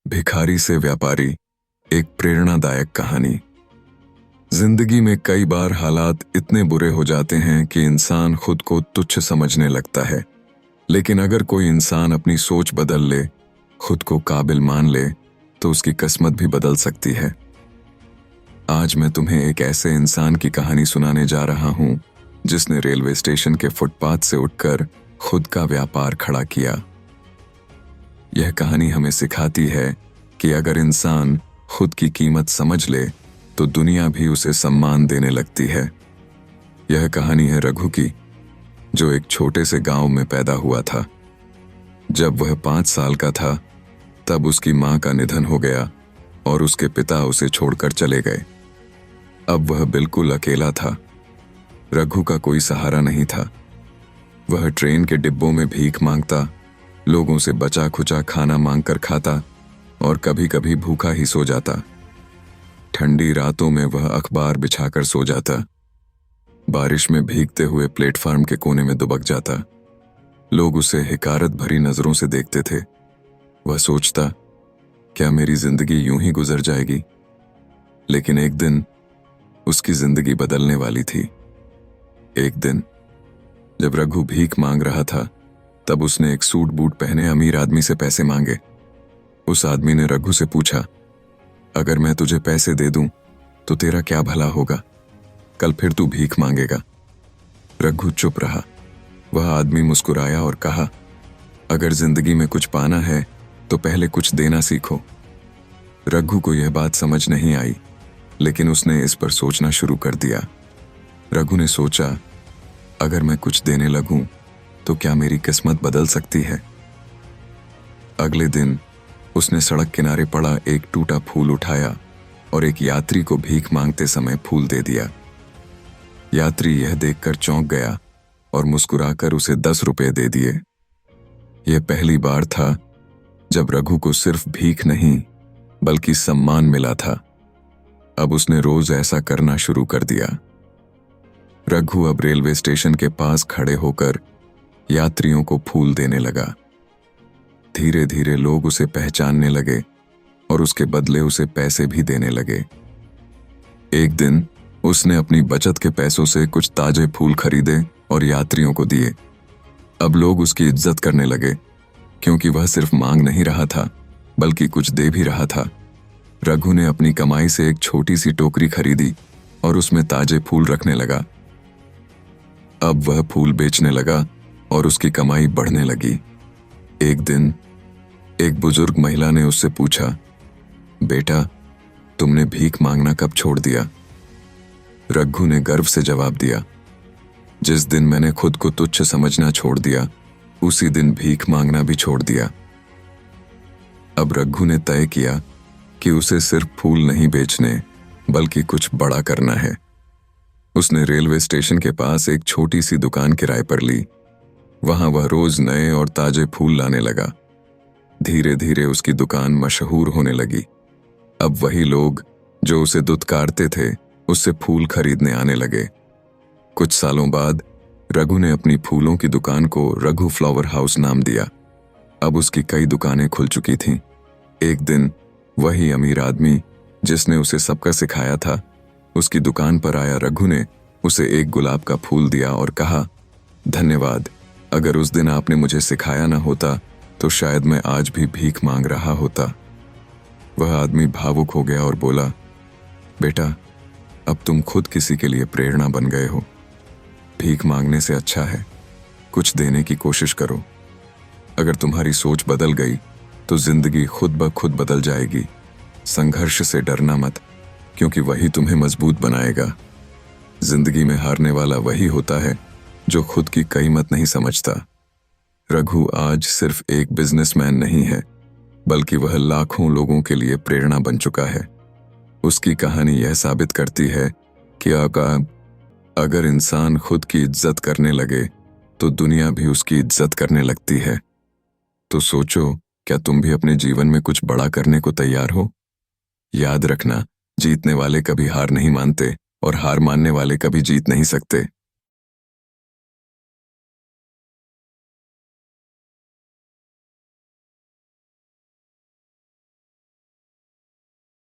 भिखारी से व्यापारी, एक प्रेरणादायक कहानी। जिंदगी में कई बार हालात इतने बुरे हो जाते हैं कि इंसान खुद को तुच्छ समझने लगता है, लेकिन अगर कोई इंसान अपनी सोच बदल ले, खुद को काबिल मान ले, तो उसकी किस्मत भी बदल सकती है। आज मैं तुम्हें एक ऐसे इंसान की कहानी सुनाने जा रहा हूं जिसने रेलवे स्टेशन के फुटपाथ से उठकर खुद का व्यापार खड़ा किया। यह कहानी हमें सिखाती है कि अगर इंसान खुद की कीमत समझ ले तो दुनिया भी उसे सम्मान देने लगती है। यह कहानी है रघु की, जो एक छोटे से गांव में पैदा हुआ था। जब वह 5 साल का था तब उसकी मां का निधन हो गया और उसके पिता उसे छोड़कर चले गए। अब वह बिल्कुल अकेला था। रघु का कोई सहारा नहीं था। वह ट्रेन के डिब्बों में भीख मांगता, लोगों से बचा खुचा खाना मांगकर खाता और कभी कभी भूखा ही सो जाता। ठंडी रातों में वह अखबार बिछाकर सो जाता। बारिश में भीगते हुए प्लेटफार्म के कोने में दुबक जाता। लोग उसे हिकारत भरी नजरों से देखते थे। वह सोचता, क्या मेरी जिंदगी यूं ही गुजर जाएगी? लेकिन एक दिन उसकी जिंदगी बदलने वाली थी। एक दिन जब रघु भीख मांग रहा था तब उसने एक सूट बूट पहने अमीर आदमी से पैसे मांगे। उस आदमी ने रघु से पूछा, अगर मैं तुझे पैसे दे दूं तो तेरा क्या भला होगा? कल फिर तू भीख मांगेगा। रघु चुप रहा। वह आदमी मुस्कुराया और कहा, अगर जिंदगी में कुछ पाना है तो पहले कुछ देना सीखो। रघु को यह बात समझ नहीं आई, लेकिन उसने इस पर सोचना शुरू कर दिया। रघु ने सोचा, अगर मैं कुछ देने लगूं तो क्या मेरी किस्मत बदल सकती है? अगले दिन उसने सड़क किनारे पड़ा एक टूटा फूल उठाया और एक यात्री को भीख मांगते समय फूल दे दिया। यात्री यह देखकर चौंक गया और मुस्कुराकर उसे 10 रुपए दे दिए। यह पहली बार था जब रघु को सिर्फ भीख नहीं बल्कि सम्मान मिला था। अब उसने रोज ऐसा करना शुरू कर दिया। रघु अब रेलवे स्टेशन के पास खड़े होकर यात्रियों को फूल देने लगा। धीरे धीरे लोग उसे पहचानने लगे और उसके बदले उसे पैसे भी देने लगे। एक दिन उसने अपनी बचत के पैसों से कुछ ताजे फूल खरीदे और यात्रियों को दिए। अब लोग उसकी इज्जत करने लगे, क्योंकि वह सिर्फ मांग नहीं रहा था बल्कि कुछ दे भी रहा था। रघु ने अपनी कमाई से एक छोटी सी टोकरी खरीदी और उसमें ताजे फूल रखने लगा। अब वह फूल बेचने लगा और उसकी कमाई बढ़ने लगी। एक दिन एक बुजुर्ग महिला ने उससे पूछा, बेटा, तुमने भीख मांगना कब छोड़ दिया? रघु ने गर्व से जवाब दिया, जिस दिन मैंने खुद को तुच्छ समझना छोड़ दिया, उसी दिन भीख मांगना भी छोड़ दिया। अब रघु ने तय किया कि उसे सिर्फ फूल नहीं बेचने बल्कि कुछ बड़ा करना है। उसने रेलवे स्टेशन के पास एक छोटी सी दुकान किराए पर ली। वहां वह रोज नए और ताजे फूल लाने लगा। धीरे धीरे उसकी दुकान मशहूर होने लगी। अब वही लोग जो उसे दुत्कारते थे उससे फूल खरीदने आने लगे। कुछ सालों बाद रघु ने अपनी फूलों की दुकान को रघु फ्लावर हाउस नाम दिया। अब उसकी कई दुकानें खुल चुकी थीं। एक दिन वही अमीर आदमी जिसने उसे सबका सिखाया था, उसकी दुकान पर आया। रघु ने उसे एक गुलाब का फूल दिया और कहा, धन्यवाद, अगर उस दिन आपने मुझे सिखाया ना होता तो शायद मैं आज भी भीख मांग रहा होता। वह आदमी भावुक हो गया और बोला, बेटा, अब तुम खुद किसी के लिए प्रेरणा बन गए हो। भीख मांगने से अच्छा है कुछ देने की कोशिश करो। अगर तुम्हारी सोच बदल गई तो जिंदगी खुद ब खुद बदल जाएगी। संघर्ष से डरना मत, क्योंकि वही तुम्हें मजबूत बनाएगा। जिंदगी में हारने वाला वही होता है जो खुद की कीमत नहीं समझता। रघु आज सिर्फ एक बिजनेसमैन नहीं है, बल्कि वह लाखों लोगों के लिए प्रेरणा बन चुका है। उसकी कहानी यह साबित करती है कि अगर इंसान खुद की इज्जत करने लगे तो दुनिया भी उसकी इज्जत करने लगती है। तो सोचो, क्या तुम भी अपने जीवन में कुछ बड़ा करने को तैयार हो? याद रखना, जीतने वाले कभी हार नहीं मानते और हार मानने वाले कभी जीत नहीं सकते।